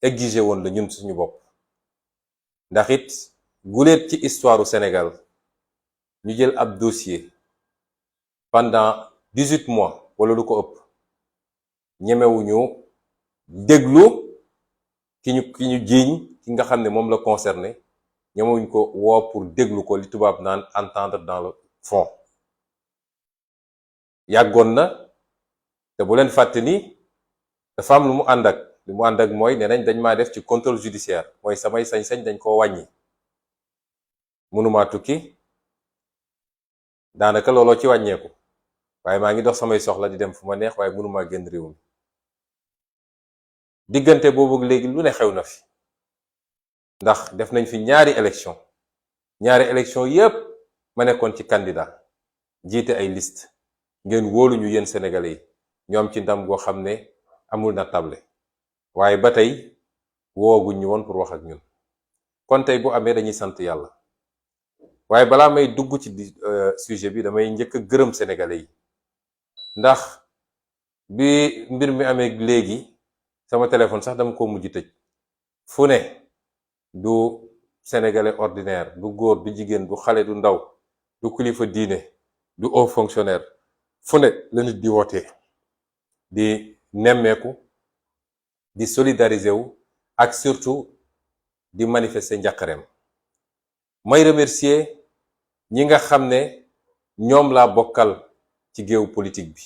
exiger woon la ñun suñu bopp ndax it guléet ci histoire du Sénégal ñu jël ab dossier pendant 18 mois wala lu ko ëpp ñemewuñu déglu ki ñu jiiñ ki nga xam ne moom la concerné ñemewuñ ko woo pour déglu ko li tubaab naan entendre dans le fond yàggoon na te bu leen fàtte ni dafa am lu mu ànd ak mooy nee nañ dañ maa def ci contrôle judiciaire mooy samay sañ-sañ dañ koo wàññi mënumaa tukki daanaka looloo ci wàññeeku waaye maa ngi dox samay soxla di dem fu ma neex waaye mënumaa génn réew mi diggante boobu léegi lu ne xew na fi ndax def nañ fi ñaari élection yépp ma nekkoon ci candidat jiite ay liste ngeen wóolu ñu yéen sénégalais yi ñu am ci ndam goo xam ne amul na table waaye ba tey wooguñ ñu woon pour wax ak ñun kon tey bu amee dañuy sant yàlla waaye balaa may dugg ci sujet bi damay njëkk a gërëm sénégalais yi ndax bi mbir mi amee léegi sama téléphone sax dama ko mujj tëj fu ne du sénégalais ordinaire du góor du jigéen du xale du ndaw du kilifa diine du haut fonctionnaire fu ne la nit di wootee di nemmeeku di solidariser wu ak surtout di manifester njàqareem may remercier ñi nga xam ne ñoom laa bokkal ci géew politique bi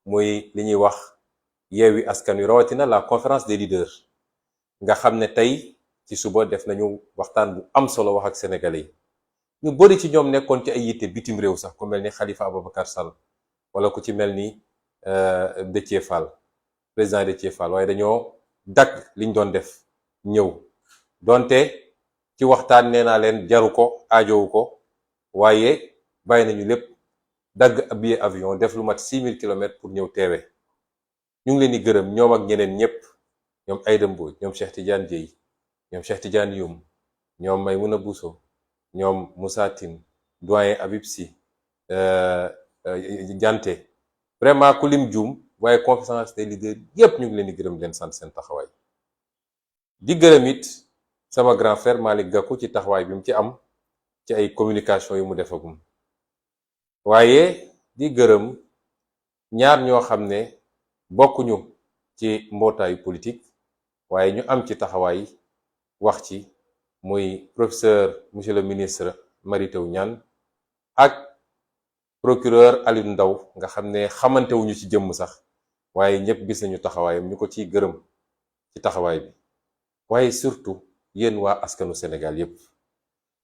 muy li ñuy wax Yewwi Askan Wi rawatina la conférence des leaders nga xam ne tey ci suba def nañu waxtaan bu am solo wax ak sénégalais yi ñu bari ci ñoom nekkoon ci ay yitte bitim réew sax ku mel ni Khalifa Ababacar Sall wala ku ci mel ni Déthié Fall président Déthié Fall waaye dañoo dagg liñ doon def ñëw donte ci waxtaan nee naa leen jaru ko aajowu ko waaye bàyyi nañu lépp dagg billet avion def lu mat 6000 kilomètres pour ñëw teewe ñu ngi leen di gërëm ñoom ak ñeneen ñépp ñoom Aïda Mbodj ñoom Cheikh Tidiane Dièye ñoom Cheikh Tidiane Youm ñoom Maymouna Bousso ñoom Moussa Tine doyen Habib Sy Dianté vraiment ku lim juum waaye conférence des leaders yépp ñu ngi leen di gërëm leen sant seen taxawaay di gërëm it sama grand frère Malick Gakou ci taxawaay bi mu ci am ci ay communication yu mu defagum waaye di gërëm ñaar ñoo xam ne bokkuñu ci mbootaayu politique waaye ñu am ci taxawaay wax ci muy professeur monsieur le ministre Mary Teuw Niane ak procureur Aliou Ndao nga xam ne xamantewuñu ci jëmm sax waaye ñëpp gis nañu taxawaayam ñu ko ciy gërëm ci taxawaay bi waaye surtout yéen waa askanu Sénégal yépp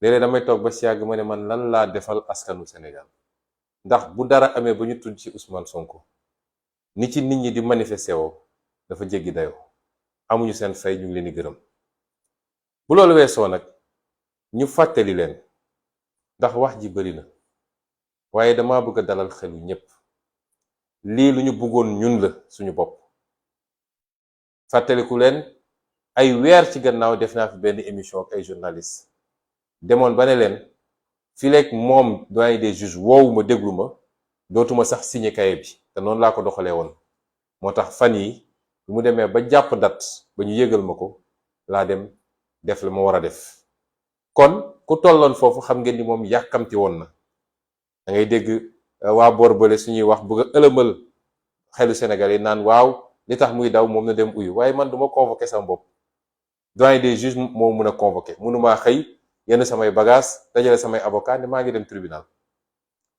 léeg-léeg damay toog ba si yàgg ma ne man lan laa defal askanu Sénégal ndax bu dara amee ba ñu tudd ci Ousmane Sonko ni ci nit ñi di manifesté woo dafa jéggi dayoo amuñu seen fay ñu ngi leen di gërëm bu loolu weesoo nag ñu fàttali leen ndax wax ji bari na waaye dama bëgg a dalal xelu ñépp lii lu ñu bëggoon ñun la suñu bopp fàttaliku leen ay weer ci gannaaw def naa fi benn émission ak ay journaliste demoon ba ne leen fileeg moom doyen des juges woowu ma déglu ma dootuma sax signé cahier bi te noonu laa ko doxalee woon moo tax fan yi bu mu demee ba jàpp date ba ñu yëgal ma ko laa dem def la ma war a def kon ku tolloon foofu xam ngeen ni moom yàkkamti woon na da ngay dégg waa boor bële suñuy wax bëgg a ëlëmal xelu Sénégal yi naan waaw li tax muy daw moom na dem uyu waaye man duma convoqué sama bopp doyen des juges moo mun a convoqué mënumaa xëy yenn samay bagage dajale samay avocat ne maa ngi dem tribunal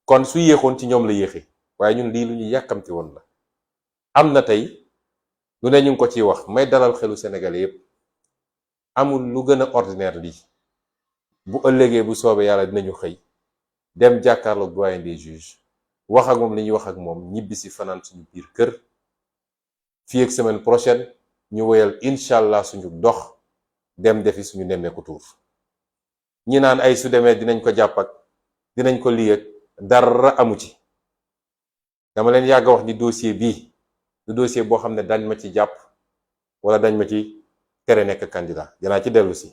kon su yéexoon ci ñoom la yéexee waaye ñun lii lu ñu yàkkamti woon la am na tey lu ne ñu ngi ko ciy wax may dalal xelu Sénégalais yépp amul lu gën a ordinaire lii bu ëllëgee bu soobee yàlla dinañu xëy dem jàkkaarloog doyen des juges wax ak moom li ñuy wax ak moom ñibbi si fanaan suñu biir kër fii ak semaine prochaine ñu woyal incha allah suñu dox dem defi suñu nemmeeku tuur ñi naan ay su demee dinañ ko jàpp ak dinañ ko lii ak dara amu ci dama leen yàgg wax ni dossier bii du dossier boo xam ne dañ ma ci jàpp wala dañ ma ci tere nekk candidat dinaa ci dellu si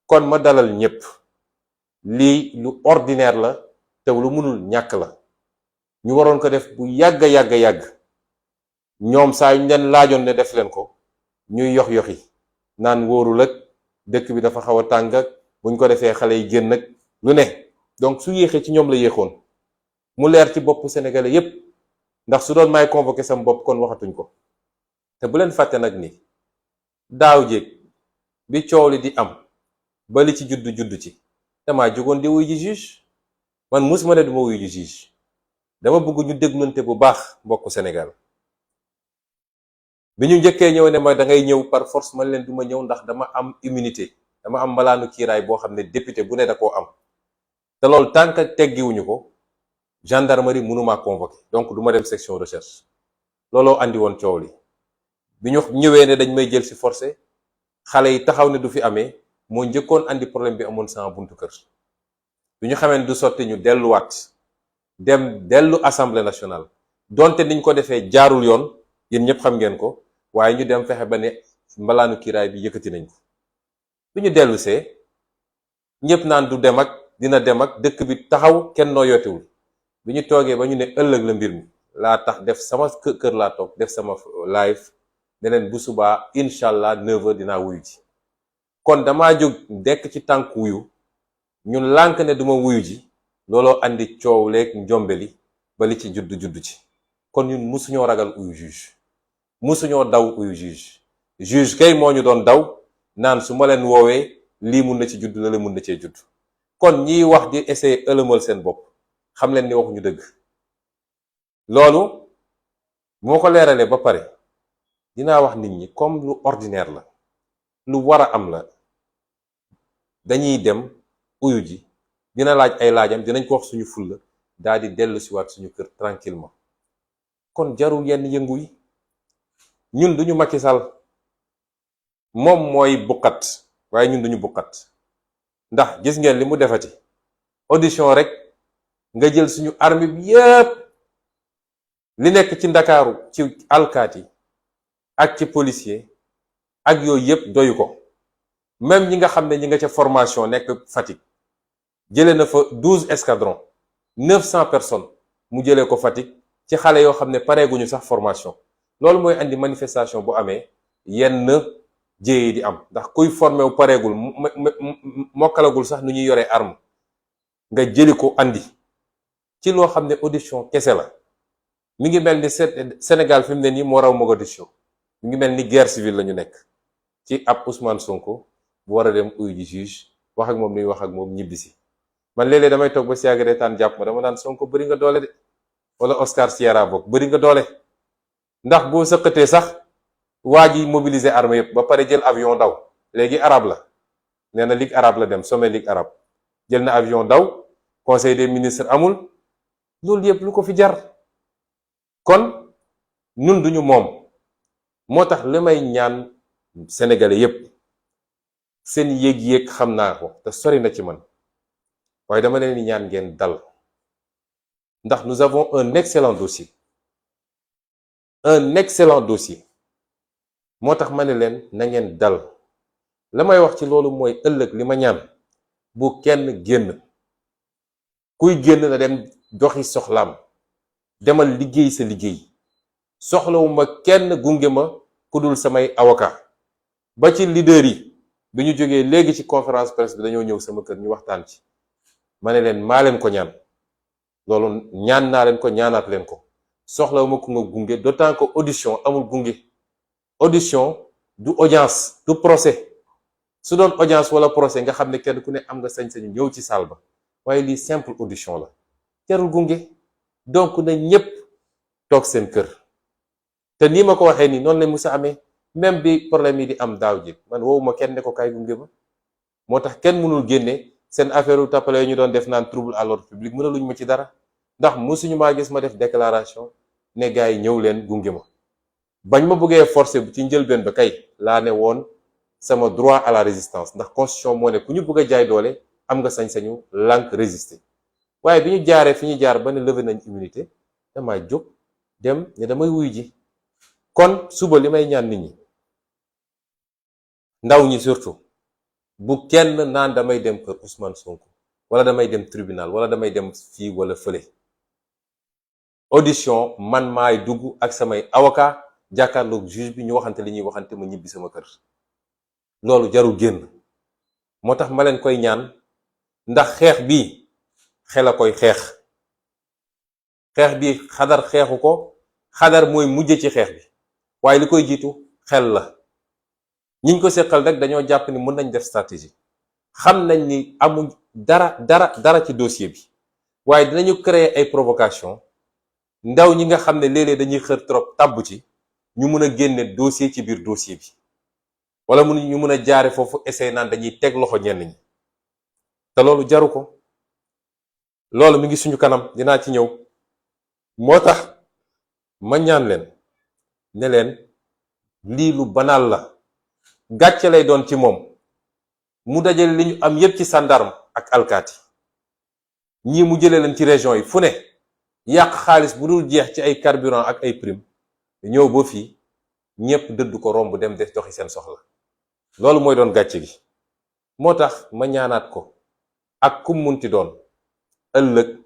kon ma dalal ñépp lii lu ordinaire la te lu mënul ñàkk la ñu waroon ko def bu yàgg ñoom saa yu ñu leen laajoon ne def leen ko ñuy yox-yoxi naan wóorul ak dëkk bi dafa xaw a tàng ak buñ ko defee xale yi génn ak lu ne. donc su yéexee ci ñoom la yéexoon mu leer ci bopp sénégalais yépp ndax su doon may convoqué sam bopp kon waxatuñ ko. te bu leen fàtte nag ni daaw jéeg bi coow li di am ba li ci juddu ci damaa jógoon di wuy ji juge. man musuma ne duma wuy ji juge. dama bëgg ñu déglunte bu baax mbokku Sénégal. bi ñu njëkkee ñëw ne ma da ngay ñëw par force man leen duma ñëw ndax dama am immunité, dama am mbalaanu kiiraay boo xam ne député bu ne da koo am. te loolu tant que teggiwuñu ko gendarmerie mënumaa convoqué, donc du ma dem section recherche. looloo andi woon coow li. bi ñu ñëwee ne dañ may jël ci forcé, xale yi taxaw ne du fi amee, moo njëkkoon andi problème bi amoon sama buntu kër. bi ñu xamee ne du sotti ñu delluwaat dellu assemblée nationale donte niñ ko defee jaarul yoon, yéen ñëpp xam ngeen ko, waaye ñu dem fexe ba ne mbalaanu kiiraay bi yëkkati nañ ko. bi ñu dellusee ñëpp naan du dem ak dina dem ak dëkk bi taxaw kenn noo yootewul. bi ñu toogee ba ñu ne ëllëg la mbir mi laa tax def sama kër laa toog def sama live ne leen bu subaa incha allah 9h dinaa wuyu ji. kon damaa jóg dekk ci tànk wuyu ñun lànk ne duma wuyu ji, looloo andi coow leeg njombeli ba li ci juddu ci. kon ñun musuñoo ragal uyu juge, musuñoo daw uyu juge. juge kay moo ñu doon daw naan su ma leen woowee lii mun na ci judd la mun na cee judd. kon ñiy wax di essayer ëlëmal seen bopp xam leen ni waxuñu dëgg. loolu bu ma ko leeralee ba pare dinaa wax nit ñi comme lu ordinaire la, lu war a am la. dañuy dem uyu ji, dina laaj ay laajam, dinañ ko wax suñu fulla daal di dellu si waat suñu kër tranquillement. kon jarul yenn yëngu yi. ñun duñu Macky Sall, moom mooy buqat waaye ñun duñu buqat. ndax gis ngeen li mu defati audition rek nga jël suñu armée bi yépp li nekk ci Ndakaaru ci alkaati ak ci policier ak yooyu yépp doyu ko. même ñi nga xam ne ñi nga ca formation nekk Fatick jëlee na fa 12 escadrons 900 personnes mu jëlee ko Fatick ci xale yoo xam ne pareeguñu sax formation. loolu mooy andi manifestation bu amee yenn jéye di am, ndax kuy formé wu pareegul mokkalagul sax nu ñuy yoree arme nga jëli ko andi ci loo xam ne audition kese la. mi ngi mel ni Sénégal fi mu ne nii moo raw Mogadiscio. mi ngi mel ni guerre civile la ñu nekk ci ab Ousmane Sonko bu war a dem uyu ji juge wax ak moom nuy wax ak moom ñibbisi. man léeg-léeg damay toog ba si yàgg reetaan jàpp ma dama naan Sonko bëri nga doole de, wala Oscar Sierra bokk bëri nga doole. ndax boo sëqatee sax waa ji mobiliser armée yëpp ba pare jël avion daw. léegi arabe la, nee na ligue arabe la dem, sommet ligue arabe, jël na avion daw, conseil des ministres amul. loolu yëpp lu ko fi jar. kon ñun duñu moom. moo tax li may ñaan sénégalais yëpp, seen yéeg-yéeg xam naa ko te sori na ci man, waaye dama leen di ñaan ngeen dal. ndax nous avons un excellent dossier. un excellent dossier. moo tax ma ne leen na ngeen dal. la may wax ci loolu mooy ëllëg li ma ñaan bu kenn génn. kuy génn na dem doxi soxlaam, demal liggéey sa liggéey. soxlawuma kenn gunge ma ku dul samay avocat. ba ci leader yi bi ñu jógee léegi ci conférence presse bi dañoo ñëw sama kër ñu waxtaan ci. ma ne leen maa leen ko ñaan. loolu ñaan naa leen ko, ñaanaat leen ko. soxlawuma ku nga gunge, d'autant que audition amul gunge. audition du audience, du procès. su doon audience wala procès nga xam ne kenn ku ne am nga sañ-sañu ñëw ci salle ba, waaye lii simple audition la, jarul gunge. donc na ñépp toog seen kër. te nii ma ko waxee nii noonu la musa amee. même bi problème yi di am daaw ji man woowuma kenn ne ko kaay gunge ma. moo tax kenn mënul génne seen affaire u tappale ñu doon def naan trouble à l'ordre public mënaluñ ma ci dara. ndax musuñu maa gis ma def déclaration ne gars yi ñëw leen gunge ma. bañ ma bëggee forcer ci njëlbeen ba kay laa ne woon sama droit à la résistance, ndax constitution moo ne ku ñu bëgg a jaay doole am nga sañ-sañu lànk résister. waaye bi ñu jaaree fi ñu jaar ba ne levé nañ immunité, damaa jóg dem ne damay wuyu ji. kon suba li may ñaan nit ñi, ndaw ñi surtout, bu kenn naan damay dem kër Ousmane Sonko wala damay dem tribunal wala damay dem fii wala fële. audition man maay dugg ak samay avocat jàkkaarloog juge bi ñu waxante li ñuy waxante ma ñibbi sama kër. loolu jarul génn. moo tax ma leen koy ñaan, ndax xeex bi xel a koy xeex bi Xadar xeexu ko. Xadar mooy mujj ci xeex bi, waaye li koy jiitu xel la. ñiñ ko seqal rek dañoo jàpp ni mën nañ def stratégie, xam nañ ni amuñ dara ci dossier bi, waaye dinañu créer ay provocation. ndaw ñi nga xam ne léeg-léeg dañuy xër trop tàbb ci, ñu mun a génne dossier ci biir dossier bi, wala ñu mun a jaare foofu essayer naan dañuy teg loxo ñenn ñi, te loolu jaru ko. loolu mi ngi suñu kanam, dinaa ci ñëw. moo tax ma ñaan leen ne leen lii lu banaal la, gàcce lay doon ci moom mu dajale li ñu am yépp ci sandarme ak alkaati, ñii mu jëlee leen ci région yi fu ne, yàq xaalis bu dul jeex ci ay carburant ak ay prime, ñëw ba fii ñépp dëdd ko romb dem def doxi seen soxla. loolu mooy doon gàcce gi. moo tax ma ñaanaat ko ak kum munti doon, ëllëg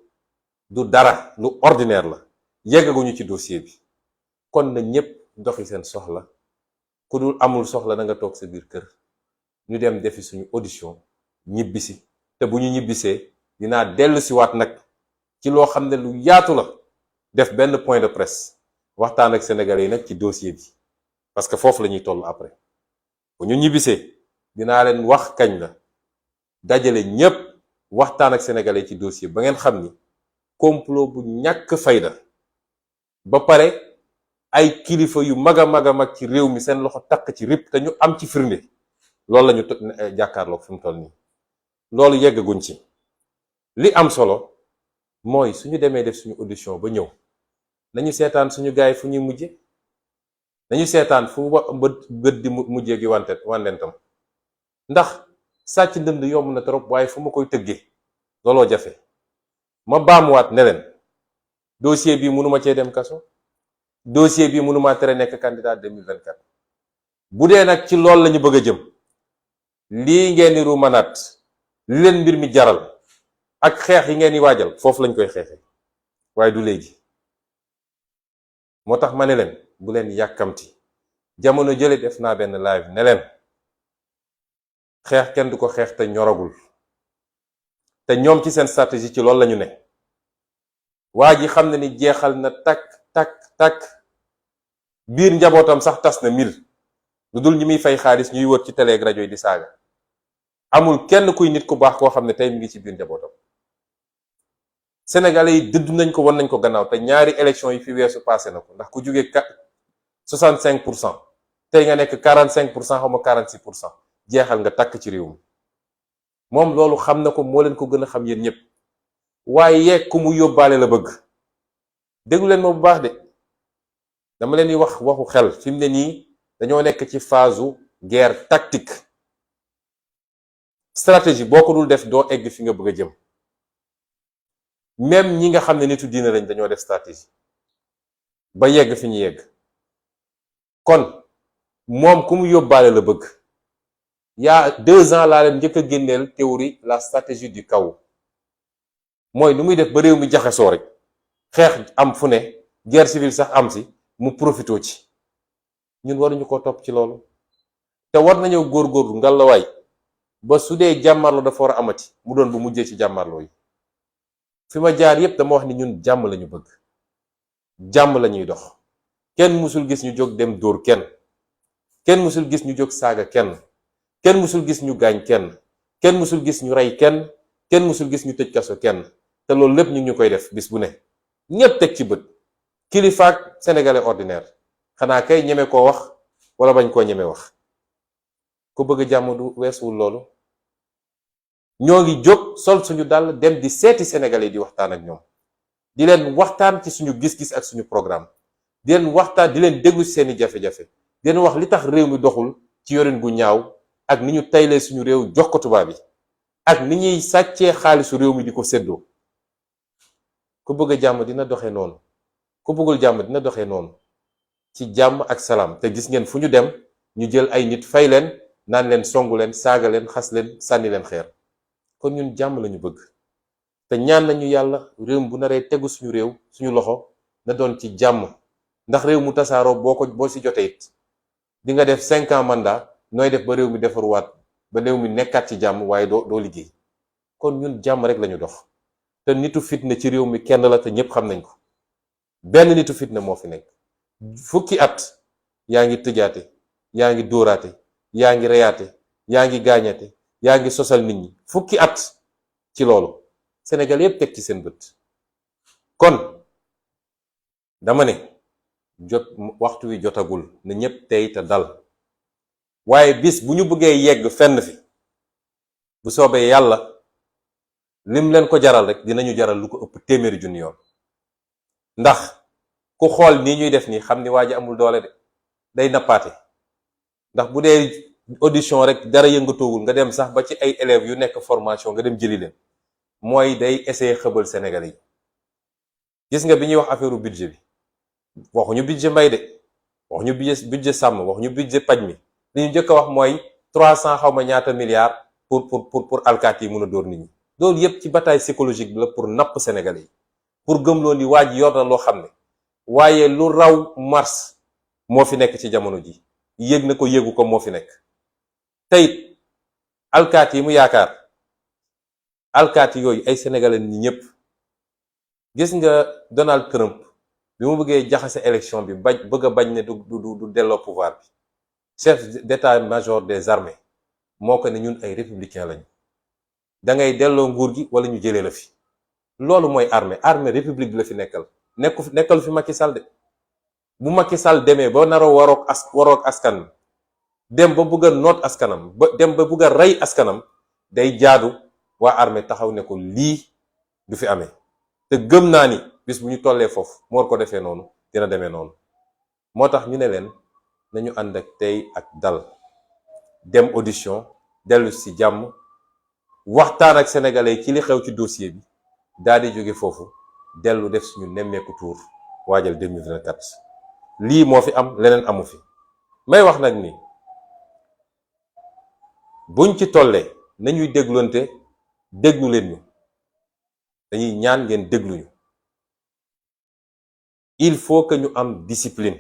du dara, lu ordinaire la, yeggaguñu ci dossier bi. kon na ñépp doxi seen soxla, ku dul amul soxla na nga toog sa biir kër, ñu dem defi suñu audition ñibbisi. te bu ñu ñibbisee dinaa dellu si waat nag ci loo xam ne lu yaatu la, def benn point de presse waxtaan ak sénégalais yi nag ci dossier bi, parce que foofu la ñuy toll après. bu ñu ñibbisee dinaa leen wax kañ la, dajale ñépp waxtaan ak sénégalais ci dossier ba ngeen xam ni complot bu ñàkk fayda, ba pare ay kilifa yu mag a mag ci réew mi seen loxo takk ci rip te ñu am ci firnde, loolu la ñu jàkkaarloog fi mu toll nii. loolu yeggaguñ ci. li am solo mooy suñu demee def suñu audition ba ñëw, nañu seetaan suñu gaay fu ñuy mujje, nañu seetaan fu bët di mujjee gi wandentam. ndax sàcc ndënd yomb na trop, waaye fu ma koy tëggee looloo jafe. ma baamuwaat ne leen dossier bi mënuma cee dem kaso, dossier bi mënuma tere nekk candidat 2024. bu dee nag ci loolu lañu bëgg a jëm, lii ngeen di ruumanaat, li leen mbir mi jaral ak xeex yi ngeen di waajal, foofu lañ koy xeexee, waaye du léegi. moo tax ma ne leen bu leen yàkkamti. jamono jële def naa benn live ne leen xeex kenn du ko xeex te ñoragul, te ñoom ci seen stratégie ci loolu lañu ne. waa ji xam ne ni jeexal na takk biir njabootam sax tas na mil, lu dul ñi muy fay xaalis ñuy wër ci télé ak rajo yi di saaga. amul kenn kuy nit ku baax koo xam ne tey mi ngi ci biir njabootam. sénégalais yi dëdd nañ ko, wan nañ ko gannaaw, te ñaari élection yi fi weesu passé na ko. ndax ku jógee 65% tey nga nekk 45% xaw ma 46%, jeexal nga takk ci réew mi. moom loolu xam na ko, moo leen ko gën a xam yéen ñëpp. waaye ku mu yóbbaale la bëgg. déglu leen ma bu baax de, dama leen di wax waxu xel. fi mu ne nii dañoo nekk ci phase guerre tactique. stratégie boo ko dul def doo egg fi nga bëgg a jëm. même ñi nga xam ne nitu diine lañ dañoo def stratégie ba yegg fi ñu yegg. kon moom ku mu yóbbaale la bëgg. il y a 2 ans laa leen njëkk a génneel théorie la stratégie du chaos. mooy nu muy def ba réew mi jaxasoo rek, xeex am fu ne, guerre civile sax am si, mu profitoo ci. ñun waruñu ko topp ci loolu. te war nañoo góorgóorlu ngalawaay ba su dee jàmmarloo dafa war a amati, mu doon bu mujjee ci jàmmarloo yi. fi ma jaar yépp dama wax ni ñun jàmm lañu bëgg, jàmm lañuy dox. kenn musul gis ñu jóg dem dóor kenn, kenn musul gis ñu jóg saaga kenn, kenn musul gis ñu gaañ kenn, kenn musul gis ñu rey kenn, kenn musul gis ñu tëj kaso kenn. te loolu lépp ñu koy def bis bu ne, ñépp teg ci bët. kilifaak sénégalais ordinaire, xanaa kay ñeme koo wax wala bañ koo ñeme wax. ku bëgg jàmm du weesuwul loolu. ñoo ngi jóg sol suñu dàll dem di seeti sénégalais di waxtaan ak ñoom, di leen waxtaan ci suñu gis-gis ak suñu programme, di leen waxtaan, di leen déglu ci seeni jafe-jafe, di leen wax li tax réew mi doxul ci yorin gu ñaaw, ak ni ñu taylee suñu réew jox ko tubaab yi, ak ni ñuy sàccee xaalisu réew mi di ko séddoo. ku bëgg jàmm dina doxee noonu, ku bëggul jàmm dina doxee noonu, ci jàmm ak salaam. te gis ngeen fu ñu dem ñu jël ay nit fay leen, naan leen songu leen, saaga leen, xas leen, sànni leen xeer. kon ñun jàmm lañu bëgg, te ñaan nañu yàlla réew bu naree tegu suñu réew suñu loxo na doon ci jàmm. ndax réew mu tasaaroo boo ci jotee it di nga def 5 ans mandat, nooy def ba réew mi defaruwaat ba réew mi nekkaat ci jàmm waaye doo liggéey. kon ñun jàmm rek lañu dox te nitu fitna ci réew mi kenn la te ñépp xam nañ ko. benn nitu fitna moo fi nekk fukki at yaa ngi tëjaate yaa ngi dóoraate yaa ngi reyaate yaa ngi gaañate yaa ngi sosal nit ñi fukki at ci loolu Sénégal yépp teg ci seen bët. kon dama ne waxtu wi jotagul na ñépp tey te dal waaye bis bu ñu bëggee yegg fenn fi bu soobee yàlla lim leen ko jaral rek dinañu jaral lu ko ëpp téeméeri junni yoon. ndax ku xool nii ñuy def nii xam ni waa ji amul doole de day nappaate. ndax bu dee audition rek dara yëngatoowul nga dem sax ba ci ay élèves yu nekk formation nga dem jëli leen mooy day essayer xëbal Sénégalais yi. gis nga bi ñuy wax affaire budget bi waxuñu budget mbay de waxuñu budget sàmm waxuñu budget paj mi li ñu njëkk a wax mooy 300 xaw ma ñaata milliards pour alkaati yi mun a dóor nit ñi. loolu yépp ci bataille psychologique bi la pour napp Sénégalais yi. pour gëmloo ni waa ji yor na loo xam ne waaye lu raw mars moo fi nekk ci jamono ji yëg na ko yëgu ko moo fi nekk. tey alkaati yi mu yaakaar alkaati yooyu ay sénégalais ñi ñëpp. gis nga Donald Trump bi mu bëggee jaxase élection bi bëgg a bañ ne du delloo pouvoir bi chef d'état-major des armées moo ko ne ñun ay républicain lañu da ngay delloo nguur gi wala ñu jëlee la fi. loolu mooy armée république bi la fi nekkal fi Macky Sall de. bu Macky Sall demee ba naroo waroog askan dem ba bëgg a noot askanam ba dem ba bëgg a rey askanam day jaadu waa armée taxaw ne ko lii du fi amee. te gëm naa ni bis bu ñu tollee foofu mu war ko defee noonu dina demee noonu. moo tax ñu ne leen nañu ànd ak tey ak dal dem audition dellu ci jàmm waxtaan ak sénégalais ci li xew ci dossier bi daal di jóge foofu dellu def suñu nemmeeku tour waajal 2024. lii moo fi am leneen amu fi. may wax nag ni buñ ci tollee nañuy déglonte déglu leen ñu. dañuy ñaan ngeen dégluñu. il faut que ñu am discipline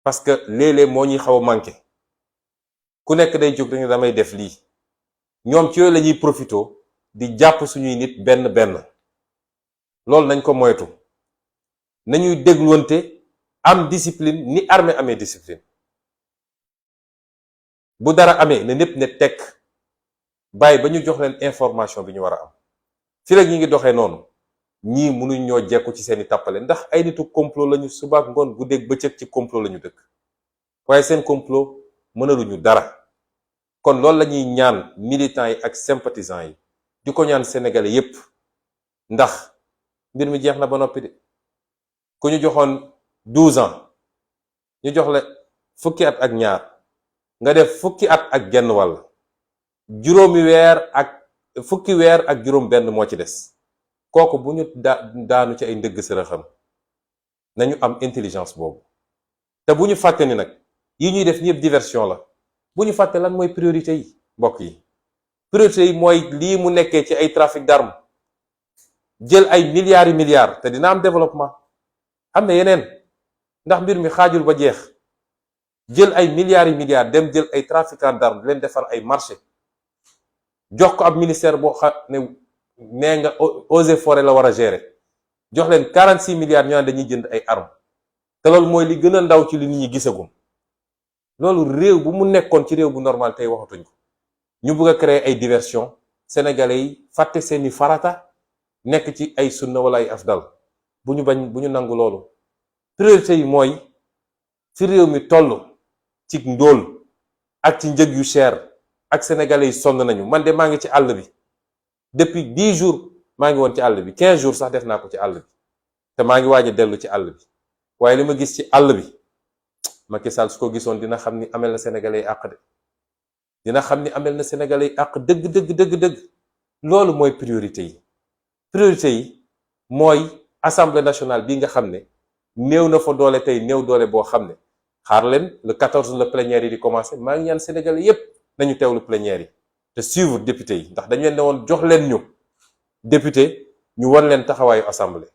parce que léeg-léeg moo ñuy xaw a manqué. ku nekk day jóg rek damay def lii ñoom ci yooyu la ñuy profito di jàpp suñuy nit benn benn. loolu nañ ko moytu. nañuy dégluwante am discipline ni armée amee discipline. bu dara amee na ñépp ne tekk bàyyi ba ñu jox leen information bi ñu war a am. fi rek ñi ngi doxee noonu ñii mënuñ ñoo jekku ci seeni tàppale ndax ay nitu complot lañu subaak ngoon guddeeg bëccëg ci complot lañu dëkk. waaye seen complot mënaluñu dara. kon loolu la ñuy ñaan militants yi ak sympathisants yi di ko ñaan sénégalais yépp ndax mbir mi jeex na ba noppi de. ku ñu joxoon 12 ans ñu jox la fukki at ak ñaar nga def fukki at ak genn wàll fukki weer ak juróom benn moo ci des. kooku bu ñu daanu ci ay ndëgg sërëxam nañu am intelligence boobu. te bu ñu fàtte ni nag yi ñuy def ñëpp diversion la. bu ñu fàtte lan mooy priorité yi mbokk yi. priorité yi mooy lii mu nekkee ci ay trafic d'armes jël ay milliards yi milliards te dina am développement. am na yeneen ndax mbir mi xaajul ba jeex. jël ay milliards yi milliards dem jël ay trafiquants d'armes leen defar ay marché jox ko ab ministère boo xam ne nee nga eaux et forêts la war a gérer jox leen 46 milliards ñu naan dañuy jënd ay armes te loolu mooy li gën a ndaw ci li nit ñi gisagum. loolu réew bu mu nekkoon ci réew bu normal tey waxatuñ ko. ñu bëgg a créer ay diversion sénégalais yi fàtte seeni farata nekk ci ay sunna wala ay afdal. bu ñu nangu loolu. priorité yi mooy fi réew mi toll ci ndóol ak ci njëg yu cher ak sénégalais yi sonn nañu. man de maa ngi ci àll bi depuis 10 jours maa ngi woon ci àll bi 15 jours sax def naa ko ci àll bi te maa ngi waaj a dellu ci àll bi. waaye li ma gis ci àll bi Macky Sall su ko gisoon dina xam ni amel na sénégalais yi àq de. dina xam ni amel na sénégalais yi àq dëgg. loolu mooy priorité yi. priorité yi mooy assemblée nationale bi nga xam ne néew na fa doole tey néew doole boo xam ne xaar leen le 14 la plénière yi di commencer maa ngi ñaan sénégalais yépp nañu teewlu plénière yi te suivre député yi ndax dañu leen ne woon jox leen ñu député ñu won leen taxawaayu assemblée.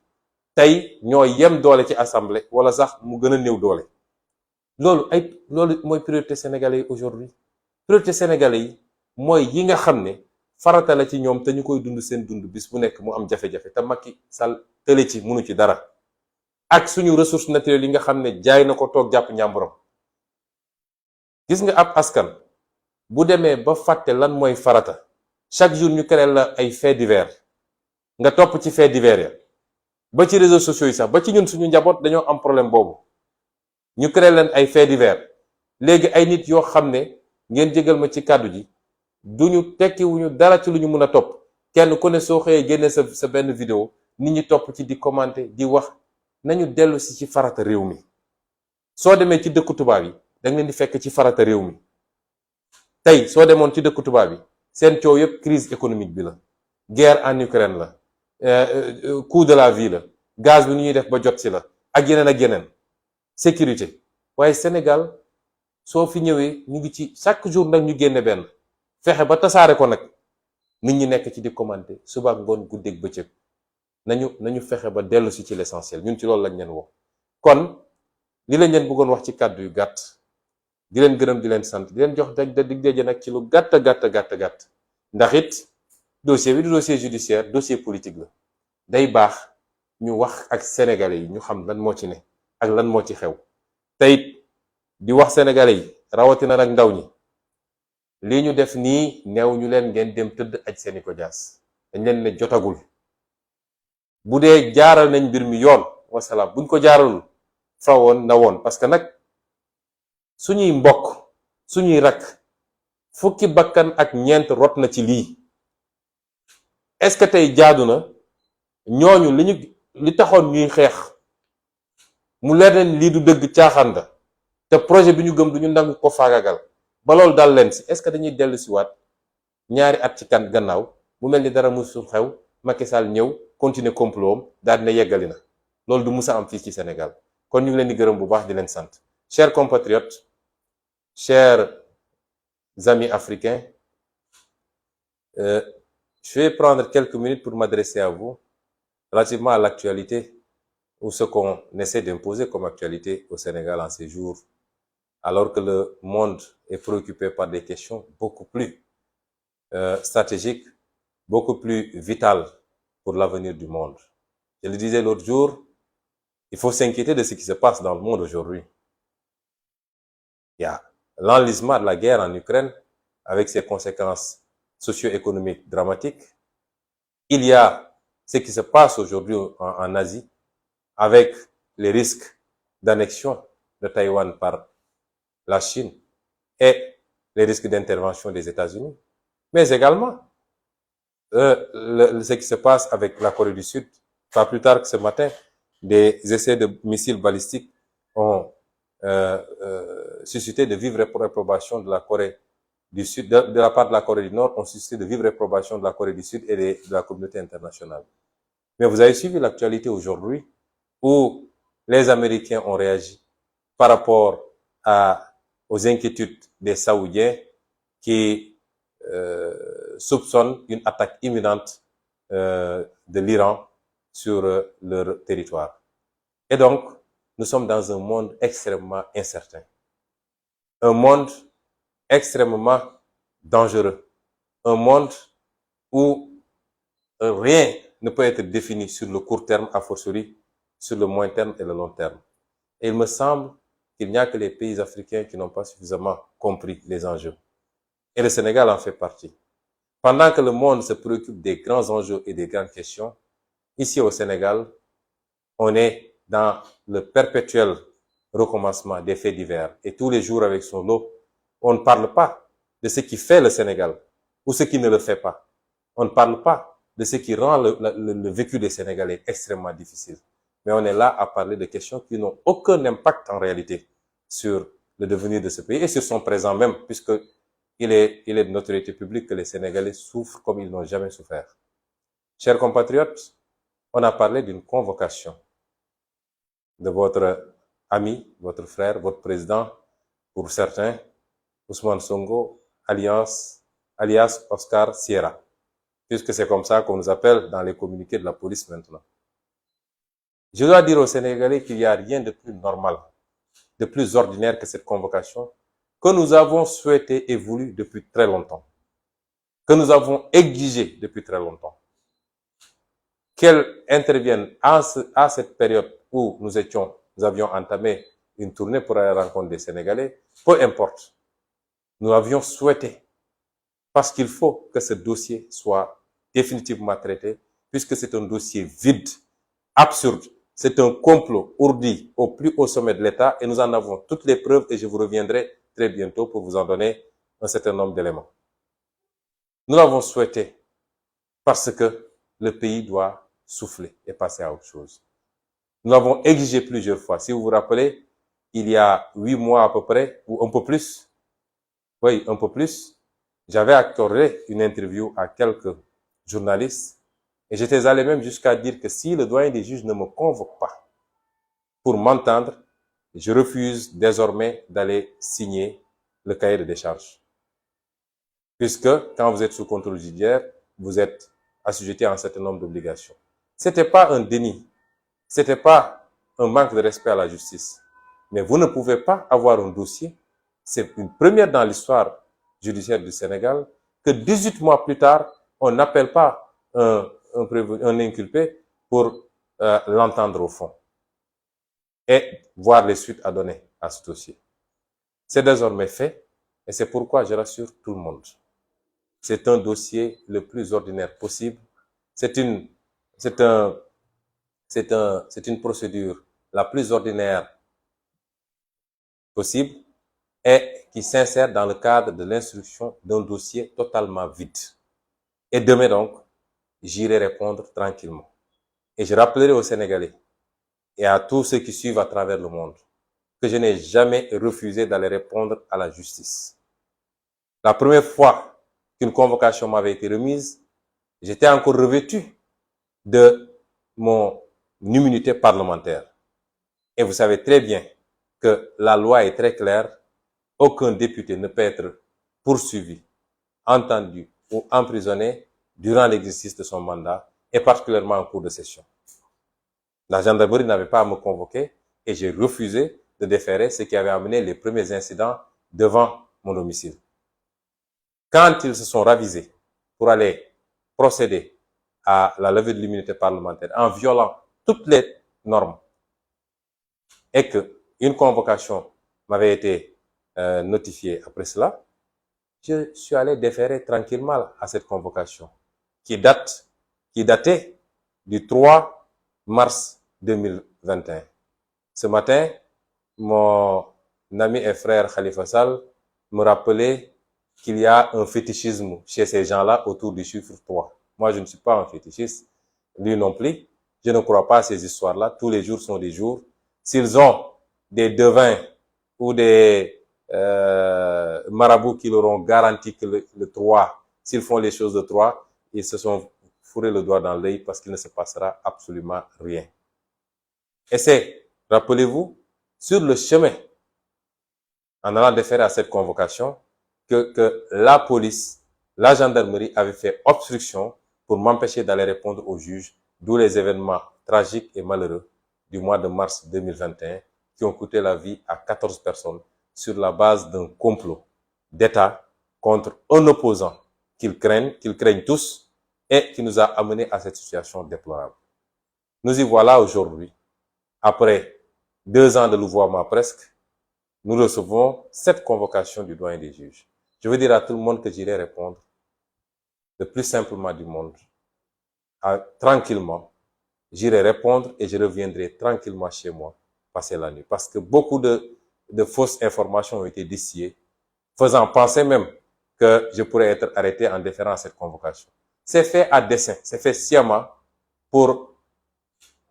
tey ñoo yem doole ci assemblée wala sax mu gën a néew doole. loolu mooy priorité sénégalais yi aujourd'hui. Priorité sénégalais yi mooy yi nga xam ne farata la ci ñoom te ñu koy dund seen dund bis bu nekk mu am jafe-jafe te Macky Sall tële ci mënu ci dara. ak suñu ressources naturelles yi nga xam ne jaay na ko toog jàpp njàmburam. gis nga ab askan bu demee ba fàtte lan mooy farata chaque jour ñu créé la ay faits divers nga topp ci faits divers ya ba ci réseaux sociaux yi sax ba ci ñun suñu njaboot dañoo am problème boobu ñu créé leen ay faits divers léegi ay nit yoo xam ne ngeen jégal ma ci kàddu ji duñu tekkiwuñu dara ci lu ñu mën a topp kenn ku ne soo xëyee génne sa benn vidéo nit ñi topp ci di commenter di wax. nañu dellu si ci farata réew mi soo demee ci dëkku tubaab yi da nga leen di fekk ci farata réew mi tey soo demoon ci dëkku tubaab yi seen coow yëpp crise économique bi la guerre en Ukraine la coût de la vie la gaz bi nu ñuy def ba jot si la ak yeneen sécurité waaye Sénégal soo fi ñëwee ñu ngi ci chaque jour nag ñu génne benn fexe ba tasaare ko nag nit ñi nekk ci di commenter suba ak ngoon guddeeg bëccëg nañu fexe ba dellu si ci l'essentiel ñun ci loolu lañ leen wax kon li lañ leen bëggoon wax ci kàddu yu gàtt di leen gërëm di leen sant di leen jox dig daje nag ci lu gàtt ndax it dossier bi du dossier judiciaire dossier politique la day baax ñu wax ak sénégalais yi ñu xam lan moo ci ne ak lan moo ci xew te it di wax sénégalais yi rawatina nag ndaw ñi lii ñu def nii neew ñu leen ngeen dem tëdd aj seeni ko jaas dañ leen ne jotagul bu dee jaaral nañ mbir mi yoon wasalaam buñ ko jaaralul fa woon na woon parce que nag suñuy mbokk suñuy rakk fukki bakkan ak ñeent rot na ci lii est-ce que tey jaadu na ñooñu li taxoon ñuy xeex mu leer leen lii du dëgg caaxaan la te projet bi ñu gëm duñu nangu ko faagagal ba loolu dal leen si est-ce que dañuy dellu si waat ñaari at ci kan gannaaw mu mel ni dara musul xew Macky Sall ñëw continuer complot am daal dina yeggali na loolu du musa am fii ci Sénégal kon ñu ngi leen di gërëm bu baax di leen sant chers compatriotes chers amis africains je vais prendre quelques minutes pour m'adresser à vous relativement à l'actualité ou ce qu'on essaie d'imposer comme actualité au Sénégal en ces jours alors que le monde est préoccupé par des questions beaucoup plus stratégiques, beaucoup plus vitales pour l'avenir du monde. Je le disais l'autre jour, il faut s'inquiéter de ce qui se passe dans le monde aujourd'hui. Il y a l'enlisement de la guerre en Ukraine avec ses conséquences socio-économiques dramatiques. Il y a ce qui se passe aujourd'hui en Asie avec les risques d'annexion de Taïwan par la Chine et les risques d'intervention des États-Unis. Mais également, ce qui se passe avec la Corée du Sud. Pas plus tard que ce matin, des essais de missiles balistiques ont suscité de vives réprobations de la Corée du Sud, de la part de la Corée du Nord, ont suscité de vives réprobations de la Corée du Sud et de la communauté internationale. Mais vous avez suivi l'actualité aujourd'hui où les Américains ont réagi par rapport aux inquiétudes des Saoudiens qui soupçonnent une attaque imminente de l'Iran sur leur territoire. Et donc, nous sommes dans un monde extrêmement incertain. Un monde extrêmement dangereux. Un monde où rien ne peut être défini sur le court terme, a fortiori sur le moyen terme et le long terme. Et il me semble qu'il n'y a que les pays africains qui n'ont pas suffisamment compris les enjeux. Et le Sénégal en fait partie. Pendant que le monde se préoccupe des grands enjeux et des grandes questions, ici au Sénégal, on est dans le perpétuel recommencement des faits divers. Et tous les jours avec son lot, on ne parle pas de ce qui fait le Sénégal ou ce qui ne le fait pas. On ne parle pas de ce qui rend le vécu des Sénégalais extrêmement difficile. Mais on est là à parler de questions qui n'ont aucun impact en réalité sur le devenir de ce pays et sur son présent même, puisque il est de notoriété publique que les Sénégalais souffrent comme ils n'ont jamais souffert. Chers compatriotes, on a parlé d'une convocation de votre ami, votre frère, votre président, pour certains, Ousmane Sonko, alias Oscar Sierra, puisque c'est comme ça qu'on nous appelle dans les communiqués de la police maintenant. Je dois dire aux Sénégalais qu'il n'y a rien de plus normal de plus ordinaire que cette convocation que nous avons souhaité et voulu depuis très longtemps, que nous avons exigé depuis très longtemps, qu'elle intervienne à cette période où nous avions entamé une tournée pour aller à la rencontre des Sénégalais, peu importe. Nous l'avions souhaité parce qu'il faut que ce dossier soit définitivement traité, puisque c'est un dossier vide, absurde. C'est un complot ourdi au plus haut sommet de l'État et nous en avons toutes les preuves et je vous reviendrai très bientôt pour vous en donner un certain nombre d'éléments. Nous l'avons souhaité parce que le pays doit souffler et passer à autre chose. Nous l'avons exigé plusieurs fois. Si vous vous rappelez, il y a 8 mois à peu près, ou un peu plus, oui, un peu plus, j'avais accordé une interview à quelques journalistes et j'étais allé même jusqu'à dire que si le doyen des juges ne me convoque pas pour m'entendre, je refuse désormais d'aller signer le cahier de décharge. Puisque quand vous êtes sous contrôle judiciaire, vous êtes assujetti à un certain nombre d'obligations. C'était pas un déni, c'était pas un manque de respect à la justice. Mais vous ne pouvez pas avoir un dossier, c'est une première dans l'histoire judiciaire du Sénégal, que 18 mois plus tard, on n'appelle pas un inculpé pour l'entendre au fond et voir les suites à donner à ce dossier. C'est désormais fait et c'est pourquoi je rassure tout le monde. C'est un dossier le plus ordinaire possible. C'est une procédure la plus ordinaire possible et qui s'insère dans le cadre de l'instruction d'un dossier totalement vide. Et demain donc, j'irai répondre tranquillement. Et je rappellerai aux Sénégalais et à tous ceux qui suivent à travers le monde que je n'ai jamais refusé d'aller répondre à la justice. La première fois qu'une convocation m'avait été remise, j'étais encore revêtu de mon immunité parlementaire. Et vous savez très bien que la loi est très claire. Aucun député ne peut être poursuivi, entendu ou emprisonné durant l'exercice de son mandat et particulièrement en cours de session. La gendarmerie n'avait pas à me convoquer et j'ai refusé de déférer ce qui avait amené les premiers incidents devant mon domicile. Quand ils se sont ravisés pour aller procéder à la levée de l'immunité parlementaire en violant toutes les normes et que une convocation m'avait été notifiée après cela, je suis allé déférer tranquillement à cette convocation qui datait du 3 mars 2021. Ce matin, mon ami et frère Khalifa Sall me rappelait qu'il y a un fétichisme chez ces gens-là autour du chiffre 3. Moi, je ne suis pas un fétichiste, lui non plus. Je ne crois pas à ces histoires-là. Tous les jours sont des jours. S'ils ont des devins ou des marabouts qui leur ont garanti que le 3, s'ils font les choses de 3, ils se sont fourrés le doigt dans l'œil parce qu'il ne se passera absolument rien. Et c'est, rappelez-vous, sur le chemin, en allant déférer à cette convocation, que la police, la gendarmerie avait fait obstruction pour m'empêcher d'aller répondre au juge, d'où les événements tragiques et malheureux du mois de mars 2021 qui ont coûté la vie à 14 personnes sur la base d'un complot d'État contre un opposant qu'ils craignent tous et qui nous a amenés à cette situation déplorable. Nous y voilà aujourd'hui, après 2 ans de louvoiement presque, nous recevons cette convocation du doyen des juges. Je veux dire à tout le monde que j'irai répondre le plus simplement du monde, tranquillement. J'irai répondre et je reviendrai tranquillement chez moi passer la nuit. Parce que beaucoup de fausses informations ont été distillées, faisant penser même que je pourrais être arrêté en déférant à cette convocation. C'est fait à dessein, c'est fait sciemment pour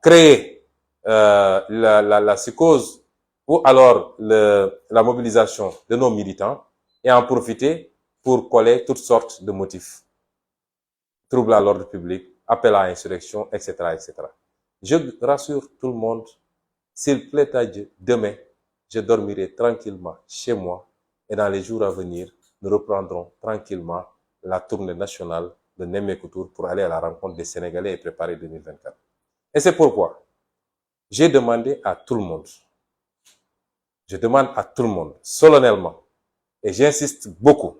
créer la psychose ou alors la mobilisation de nos militants et en profiter pour coller toutes sortes de motifs. Trouble à l'ordre public, appel à insurrection, etc., etc. Je rassure tout le monde, s'il plaît à Dieu, demain, je dormirai tranquillement chez moi et dans les jours à venir, nous reprendrons tranquillement la tournée nationale de Nemmekou Tour pour aller à la rencontre des Sénégalais et préparer 2024. Et c'est pourquoi j'ai demandé à tout le monde Je demande à tout le monde, solennellement, et j'insiste beaucoup,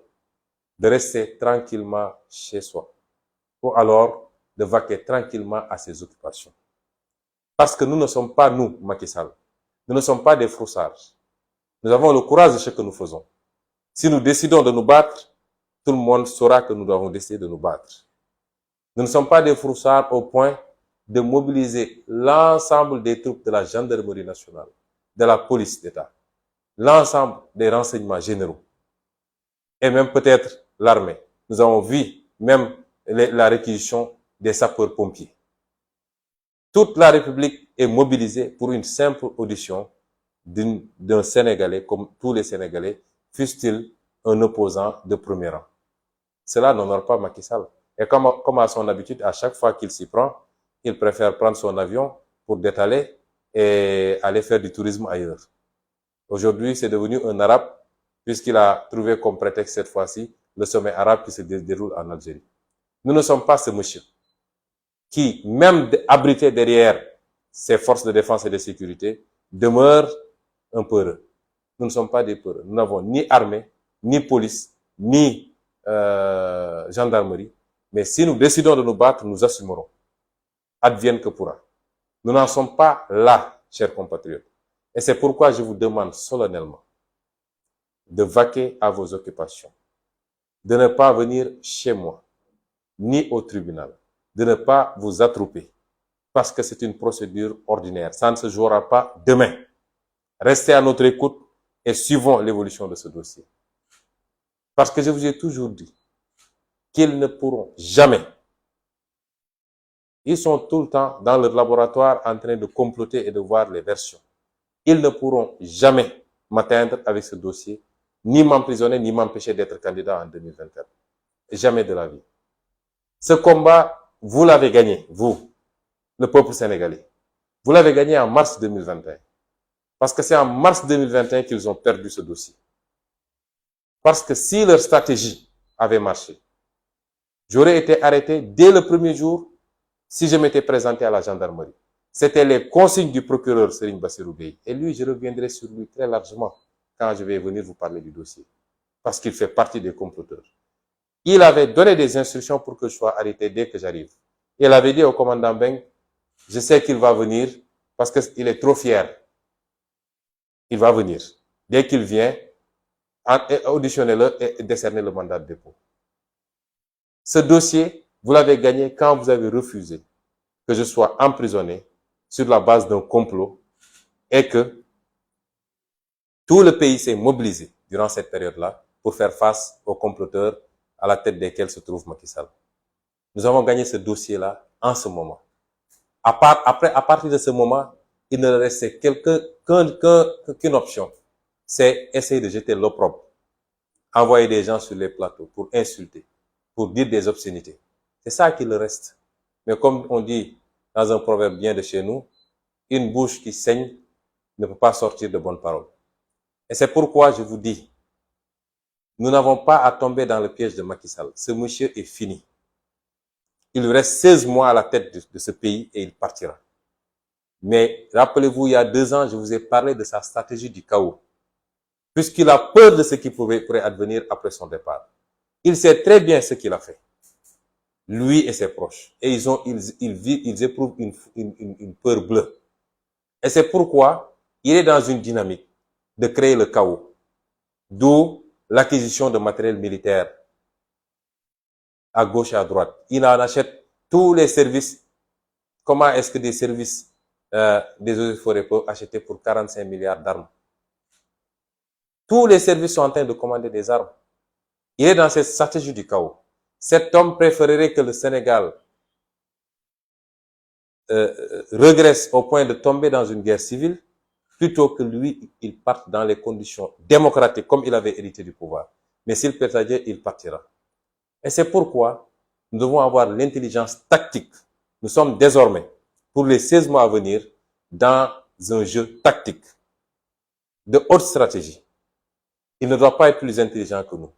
de rester tranquillement chez soi, ou alors de vaquer tranquillement à ses occupations. Parce que nous ne sommes pas, nous, Macky Sall, nous ne sommes pas des froussards. Nous avons le courage de ce que nous faisons. Si nous décidons de nous battre, tout le monde saura que nous avons décidé de nous battre. Nous ne sommes pas des froussards au point de mobiliser l'ensemble des troupes de la gendarmerie nationale, de la police d'État, l'ensemble des renseignements généraux, et même peut-être l'armée. Nous avons vu même la réquisition des sapeurs-pompiers. Toute la République est mobilisée pour une simple audition d'un Sénégalais, comme tous les Sénégalais, fût-il un opposant de premier rang. Cela n'honore pas Macky Sall. Et comme à son habitude, à chaque fois qu'il s'y prend, il préfère prendre son avion pour détaler et aller faire du tourisme ailleurs. Aujourd'hui, c'est devenu un arabe, puisqu'il a trouvé comme prétexte cette fois-ci le sommet arabe qui se déroule en Algérie. Nous ne sommes pas ce monsieur qui, même abrité derrière ses forces de défense et de sécurité, demeure un peureux. Nous ne sommes pas des peureux. Nous n'avons ni armée, ni police, ni gendarmerie. Mais si nous décidons de nous battre, nous assumerons. Advienne que pourra. Nous n'en sommes pas là, chers compatriotes. Et c'est pourquoi je vous demande solennellement de vaquer à vos occupations, de ne pas venir chez moi, ni au tribunal, de ne pas vous attrouper, parce que c'est une procédure ordinaire. Ça ne se jouera pas demain. Restez à notre écoute et suivons l'évolution de ce dossier. Parce que je vous ai toujours dit qu'ils ne pourront jamais. Ils sont tout le temps dans leur laboratoire en train de comploter et de voir les versions. Ils ne pourront jamais m'atteindre avec ce dossier, ni m'emprisonner, ni m'empêcher d'être candidat en 2024. Jamais de la vie. Ce combat, vous l'avez gagné, vous, le peuple sénégalais. Vous l'avez gagné en mars 2021. Parce que c'est en mars 2021 qu'ils ont perdu ce dossier. Parce que si leur stratégie avait marché, j'aurais été arrêté dès le premier jour si je m'étais présenté à la gendarmerie. C'était les consignes du procureur Serigne Bassirou Gueye. Et lui, je reviendrai sur lui très largement quand je vais venir vous parler du dossier. Parce qu'il fait partie des comploteurs. Il avait donné des instructions pour que je sois arrêté dès que j'arrive. Il avait dit au commandant Beng, je sais qu'il va venir parce qu'il est trop fier. Il va venir. Dès qu'il vient, auditionnez-le et décernez le mandat de dépôt. Ce dossier, vous l'avez gagné quand vous avez refusé que je sois emprisonné sur la base d'un complot et que tout le pays s'est mobilisé durant cette période-là pour faire face aux comploteurs à la tête desquels se trouve Macky Sall. Nous avons gagné ce dossier-là en ce moment. À partir de ce moment, il ne restait qu'une option. C'est essayer de jeter l'opprobre. Envoyer des gens sur les plateaux pour insulter, pour dire des obscénités. C'est ça qu'il reste. Mais comme on dit dans un proverbe bien de chez nous, une bouche qui saigne ne peut pas sortir de bonnes paroles. Et c'est pourquoi je vous dis, nous n'avons pas à tomber dans le piège de Macky Sall. Ce monsieur est fini. Il lui reste 16 mois à la tête de ce pays et il partira. Mais rappelez-vous, il y a 2 ans, je vous ai parlé de sa stratégie du chaos. Puisqu'il a peur de ce qui pourrait advenir après son départ. Il sait très bien ce qu'il a fait. Lui et ses proches. Et ils éprouvent une peur bleue. Et c'est pourquoi il est dans une dynamique de créer le chaos. D'où l'acquisition de matériel militaire à gauche et à droite. Il en achète tous les services. Comment est-ce que des services des eaux et forêts peuvent acheter pour 45 milliards d'armes? Tous les services sont en train de commander des armes. Il est dans cette stratégie du chaos. Cet homme préférerait que le Sénégal regresse au point de tomber dans une guerre civile plutôt que lui, il parte dans les conditions démocratiques comme il avait hérité du pouvoir. Mais s'il perd sa Dieu, il partira. Et c'est pourquoi nous devons avoir l'intelligence tactique. Nous sommes désormais, pour les 16 mois à venir, dans un jeu tactique de haute stratégie. Il ne doit pas être plus intelligent que nous.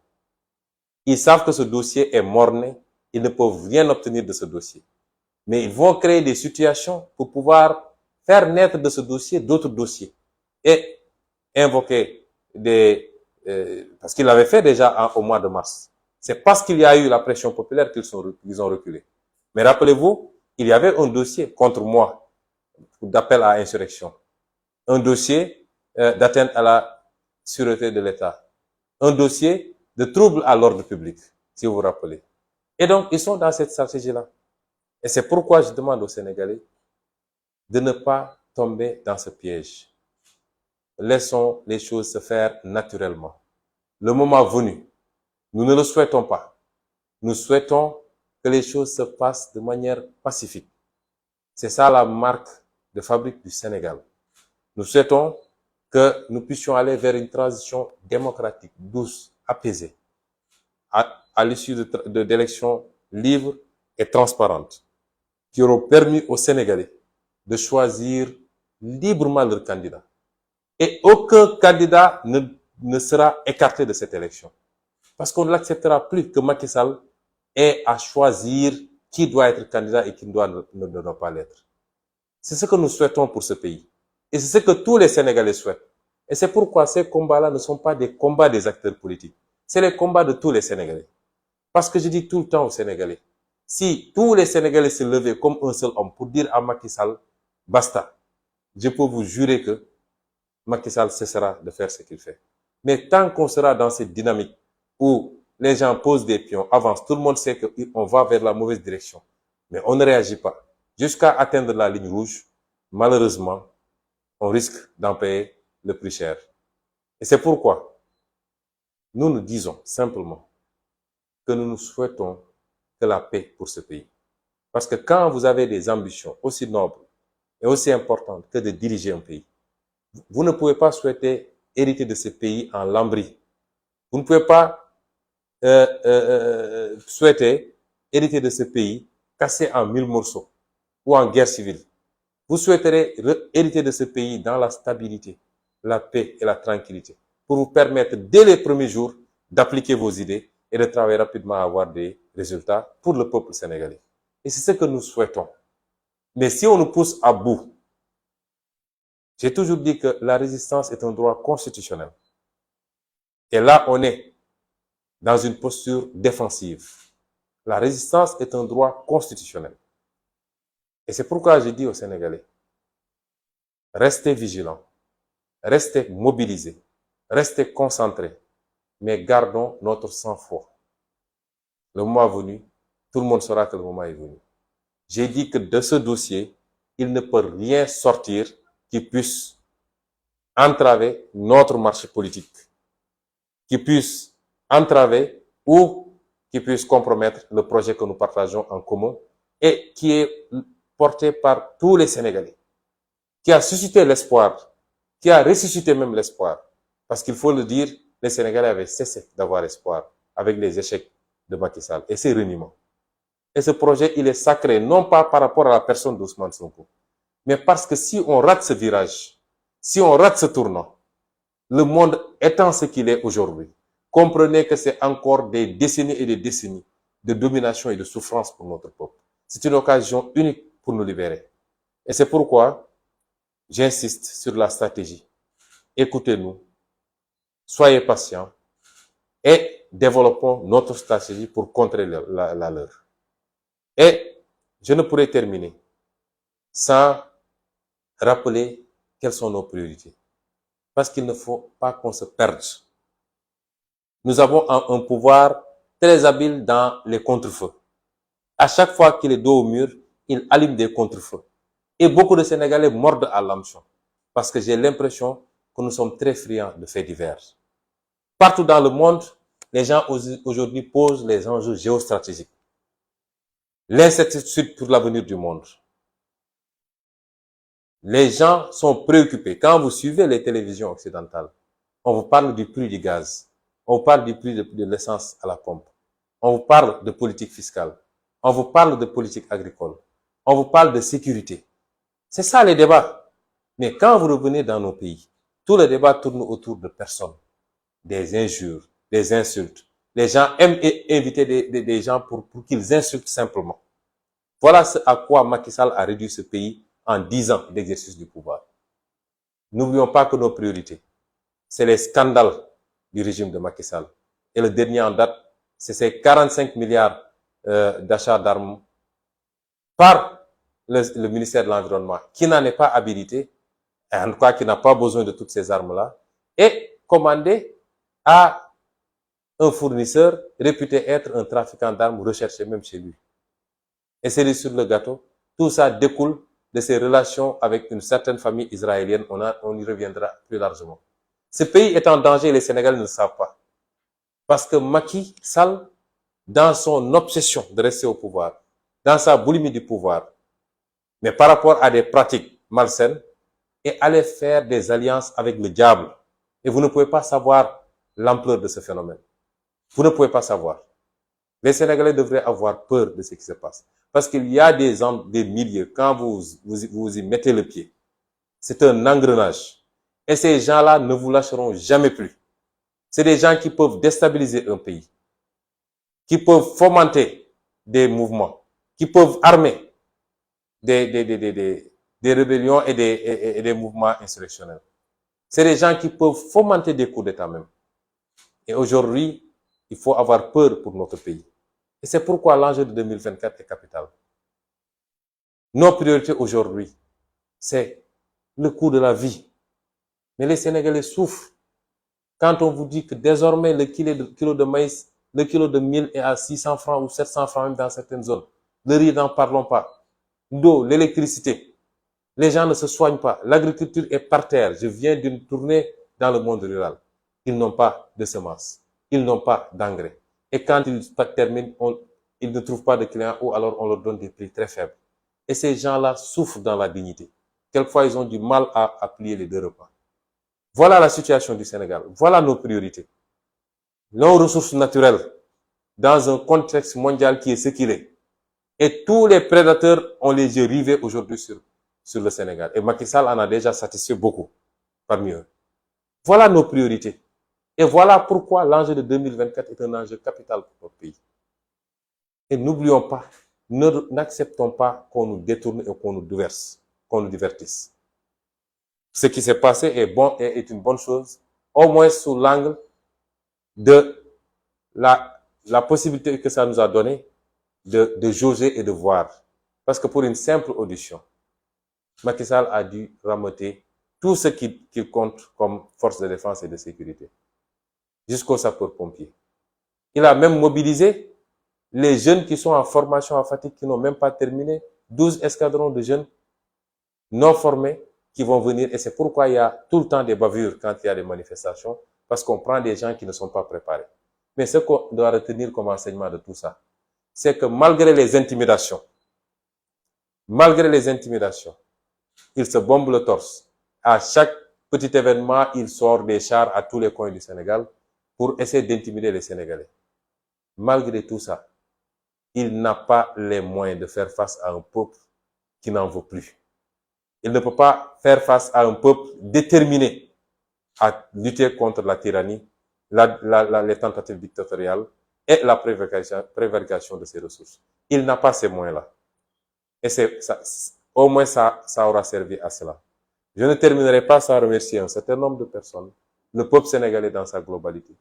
Ils savent que ce dossier est morné. Ils ne peuvent rien obtenir de ce dossier. Mais ils vont créer des situations pour pouvoir faire naître de ce dossier d'autres dossiers. Et invoqué parce qu'il l'avait fait déjà au mois de mars. C'est parce qu'il y a eu la pression populaire qu'ils ont reculé. Mais rappelez-vous, il y avait un dossier contre moi d'appel à insurrection, un dossier d'atteinte à la sûreté de l'État, un dossier de trouble à l'ordre public, si vous vous rappelez. Et donc, ils sont dans cette stratégie-là. Et c'est pourquoi je demande aux Sénégalais de ne pas tomber dans ce piège. Laissons les choses se faire naturellement. Le moment venu, nous ne le souhaitons pas. Nous souhaitons que les choses se passent de manière pacifique. C'est ça la marque de fabrique du Sénégal. Nous souhaitons que nous puissions aller vers une transition démocratique, douce, apaisée, à l'issue d'élections libres et transparentes, qui auront permis aux Sénégalais de choisir librement leur candidat. Et aucun candidat ne sera écarté de cette élection. Parce qu'on ne l'acceptera plus que Macky Sall ait à choisir qui doit être candidat et qui ne doit pas l'être. C'est ce que nous souhaitons pour ce pays. Et c'est ce que tous les Sénégalais souhaitent. Et c'est pourquoi ces combats-là ne sont pas des combats des acteurs politiques. C'est les combats de tous les Sénégalais. Parce que je dis tout le temps aux Sénégalais, si tous les Sénégalais se levaient comme un seul homme pour dire à Macky Sall, basta, je peux vous jurer que Macky Sall cessera de faire ce qu'il fait. Mais tant qu'on sera dans cette dynamique où les gens posent des pions, avancent, tout le monde sait qu'on va vers la mauvaise direction, mais on ne réagit pas, jusqu'à atteindre la ligne rouge, malheureusement, on risque d'en payer le plus cher. Et c'est pourquoi nous disons simplement que nous souhaitons que la paix pour ce pays. Parce que quand vous avez des ambitions aussi nobles et aussi importantes que de diriger un pays, vous ne pouvez pas souhaiter hériter de ce pays en lambris. Vous ne pouvez pas souhaiter hériter de ce pays cassé en 1000 morceaux ou en guerre civile. Vous souhaiterez hériter de ce pays dans la stabilité, la paix et la tranquillité pour vous permettre dès les premiers jours d'appliquer vos idées et de travailler rapidement à avoir des résultats pour le peuple sénégalais. Et c'est ce que nous souhaitons. Mais si on nous pousse à bout, j'ai toujours dit que la résistance est un droit constitutionnel. Et là, on est dans une posture défensive. La résistance est un droit constitutionnel. Et c'est pourquoi je dis aux Sénégalais, restez vigilants, restez mobilisés, restez concentrés, mais gardons notre sang-froid. Le moment venu, tout le monde saura que le moment est venu. J'ai dit que de ce dossier, il ne peut rien sortir qui puisse entraver notre marché politique, qui puisse entraver ou qui puisse compromettre le projet que nous partageons en commun et qui est porté par tous les Sénégalais, qui a suscité l'espoir, qui a ressuscité même l'espoir. Parce qu'il faut le dire, les Sénégalais avaient cessé d'avoir espoir avec les échecs de Macky Sall et ses reniements. Et ce projet, il est sacré, non pas par rapport à la personne d'Ousmane Sonko, mais parce que si on rate ce virage, si on rate ce tournant, le monde étant ce qu'il est aujourd'hui, comprenez que c'est encore des décennies et des décennies de domination et de souffrance pour notre peuple. C'est une occasion unique pour nous libérer. Et c'est pourquoi j'insiste sur la stratégie. Écoutez-nous, soyez patients et développons notre stratégie pour contrer la leur. Et je ne pourrais terminer sans rappeler quelles sont nos priorités. Parce qu'il ne faut pas qu'on se perde. Nous avons un pouvoir très habile dans les contre-feux. À chaque fois qu'il est dos au mur, il allume des contre-feux. Et beaucoup de Sénégalais mordent à l'hameçon. Parce que j'ai l'impression que nous sommes très friands de faits divers. Partout dans le monde, les gens aujourd'hui posent les enjeux géostratégiques. L'incertitude pour l'avenir du monde. Les gens sont préoccupés. Quand vous suivez les télévisions occidentales, on vous parle du prix du gaz. On vous parle du prix de l'essence à la pompe. On vous parle de politique fiscale. On vous parle de politique agricole. On vous parle de sécurité. C'est ça les débats. Mais quand vous revenez dans nos pays, tout le débat tourne autour de personnes. Des injures, des insultes. Les gens aiment inviter des gens pour qu'ils insultent simplement. Voilà ce à quoi Macky Sall a réduit ce pays en 10 ans d'exercice du pouvoir. N'oublions pas que nos priorités, c'est les scandales du régime de Macky Sall. Et le dernier en date, c'est ces 45 milliards d'achats d'armes par le ministère de l'Environnement, qui n'en est pas habilité, en tout cas qui n'a pas besoin de toutes ces armes-là, et commandé à un fournisseur réputé être un trafiquant d'armes recherché même chez lui. Et c'est sur le gâteau, tout ça découle de ses relations avec une certaine famille israélienne. On y reviendra plus largement. Ce pays est en danger et les Sénégalais ne le savent pas. Parce que Macky Sall, dans son obsession de rester au pouvoir, dans sa boulimie du pouvoir, mais par rapport à des pratiques malsaines, est allé faire des alliances avec le diable. Et vous ne pouvez pas savoir l'ampleur de ce phénomène. Vous ne pouvez pas savoir. Les Sénégalais devraient avoir peur de ce qui se passe. Parce qu'il y a des milieux, quand vous y mettez le pied, c'est un engrenage. Et ces gens-là ne vous lâcheront jamais plus. C'est des gens qui peuvent déstabiliser un pays, qui peuvent fomenter des mouvements, qui peuvent armer des rébellions et des mouvements insurrectionnels. C'est des gens qui peuvent fomenter des coups d'État même. Et aujourd'hui, il faut avoir peur pour notre pays. Et c'est pourquoi l'enjeu de 2024 est capital. Nos priorités aujourd'hui, c'est le coût de la vie. Mais les Sénégalais souffrent. Quand on vous dit que désormais le kilo de maïs, le kilo de mil est à 600 francs ou 700 francs même dans certaines zones. Le riz, n'en parlons pas. L'eau, l'électricité. Les gens ne se soignent pas. L'agriculture est par terre. Je viens d'une tournée dans le monde rural. Ils n'ont pas de semences. Ils n'ont pas d'engrais. Et quand ils terminent, ils ne trouvent pas de clients ou alors on leur donne des prix très faibles. Et ces gens-là souffrent dans la dignité. Quelquefois, ils ont du mal à plier les 2 repas. Voilà la situation du Sénégal. Voilà nos priorités. Nos ressources naturelles dans un contexte mondial qui est ce qu'il est. Et tous les prédateurs ont les yeux rivés aujourd'hui sur le Sénégal. Et Macky Sall en a déjà satisfait beaucoup parmi eux. Voilà nos priorités. Et voilà pourquoi l'enjeu de 2024 est un enjeu capital pour notre pays. Et n'oublions pas, n'acceptons pas qu'on nous détourne et qu'on nous divertisse. Ce qui s'est passé est une bonne chose, au moins sous l'angle de la possibilité que ça nous a donné de jauger et de voir. Parce que pour une simple audition, Macky Sall a dû rameuter tout ce qu'il compte comme force de défense et de sécurité, jusqu'aux sapeurs-pompiers. Il a même mobilisé les jeunes qui sont en formation à Fatick, qui n'ont même pas terminé, 12 escadrons de jeunes non formés qui vont venir. Et c'est pourquoi il y a tout le temps des bavures quand il y a des manifestations, parce qu'on prend des gens qui ne sont pas préparés. Mais ce qu'on doit retenir comme enseignement de tout ça, c'est que malgré les intimidations, il se bombe le torse. À chaque petit événement, il sort des chars à tous les coins du Sénégal pour essayer d'intimider les Sénégalais. Malgré tout ça, il n'a pas les moyens de faire face à un peuple qui n'en veut plus. Il ne peut pas faire face à un peuple déterminé à lutter contre la tyrannie, les tentatives dictatoriales et la prévarication de ses ressources. Il n'a pas ces moyens-là. Et au moins ça aura servi à cela. Je ne terminerai pas sans remercier un certain nombre de personnes, le peuple sénégalais dans sa globalité.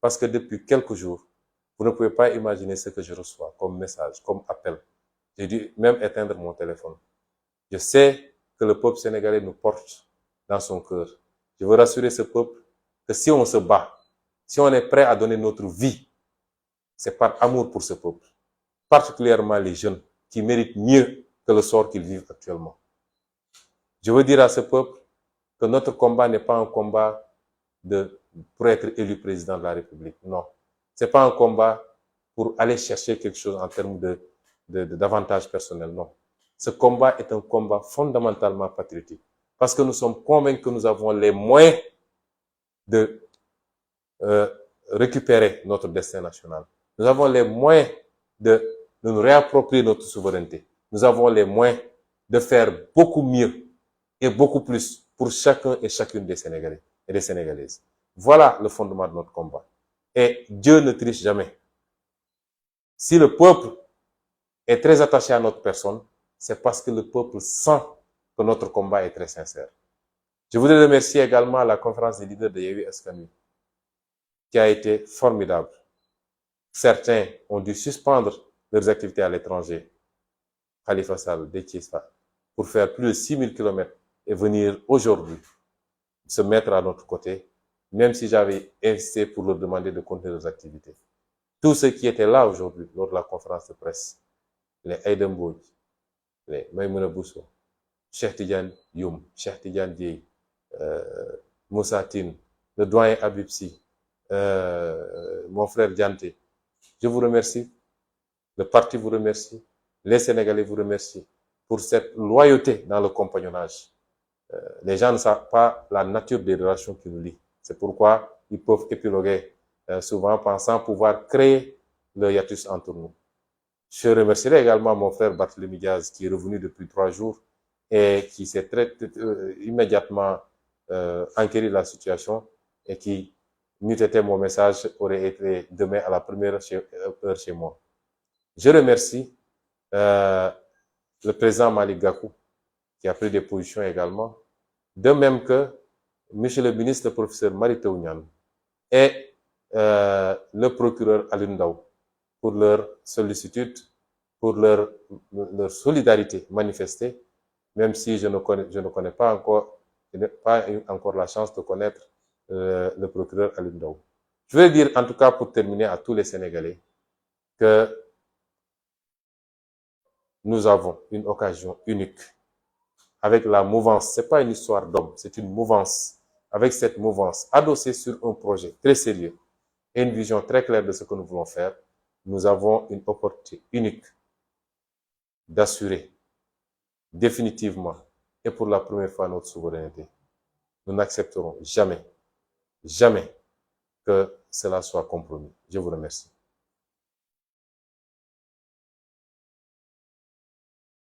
Parce que depuis quelques jours, vous ne pouvez pas imaginer ce que je reçois comme message, comme appel. J'ai dû même éteindre mon téléphone. Je sais que le peuple sénégalais nous porte dans son cœur. Je veux rassurer ce peuple que si on se bat, si on est prêt à donner notre vie, c'est par amour pour ce peuple. Particulièrement les jeunes qui méritent mieux que le sort qu'ils vivent actuellement. Je veux dire à ce peuple que notre combat n'est pas un combat pour être élu président de la République. Non. C'est pas un combat pour aller chercher quelque chose en termes d'avantages personnels. Non. Ce combat est un combat fondamentalement patriotique. Parce que nous sommes convaincus que nous avons les moyens de récupérer notre destin national. Nous avons les moyens de nous réapproprier notre souveraineté. Nous avons les moyens de faire beaucoup mieux et beaucoup plus pour chacun et chacune des Sénégalais et des Sénégalaises. Voilà le fondement de notre combat. Et Dieu ne triche jamais. Si le peuple est très attaché à notre personne, c'est parce que le peuple sent que notre combat est très sincère. Je voudrais remercier également la conférence des leaders de Yewwi Askan Wi, qui a été formidable. Certains ont dû suspendre leurs activités à l'étranger, Khalifa Sall, Déthié Fall, pour faire plus de 6000 kilomètres et venir aujourd'hui se mettre à notre côté, même si j'avais insisté pour leur demander de continuer leurs activités. Tous ceux qui étaient là aujourd'hui, lors de la conférence de presse, les Aïda Mbodj, les Maïmouna Bousso, Cheikh Tidiane Youm, Cheikh Tidiane Dièye, Moussa Tine, le doyen Habib Sy, mon frère Dianté, je vous remercie, le parti vous remercie, les Sénégalais vous remercient pour cette loyauté dans le compagnonnage. Les gens ne savent pas la nature des relations qui nous lient. C'est pourquoi ils peuvent épiloguer souvent pensant pouvoir créer le hiatus entre nous. Je remercierai également mon frère Barthélémy Diaz qui est revenu depuis 3 jours et qui s'est immédiatement enquéri de la situation et qui, n'eût été mon message, aurait été demain à la première heure chez moi. Je remercie le président Malick Gakou qui a pris des positions également, de même que monsieur le ministre, le professeur Mary Teuw Niane et le procureur Alioune Ndao pour leur sollicitude, pour leur solidarité manifestée, même si je ne connais pas encore, je n'ai pas eu encore la chance de connaître le procureur Alioune Ndao. Je veux dire, en tout cas, pour terminer, à tous les Sénégalais, que nous avons une occasion unique avec la mouvance. Ce n'est pas une histoire d'homme, c'est une mouvance. Avec cette mouvance, adossée sur un projet très sérieux et une vision très claire de ce que nous voulons faire, nous avons une opportunité unique d'assurer définitivement et pour la première fois notre souveraineté. Nous n'accepterons jamais, jamais que cela soit compromis. Je vous remercie.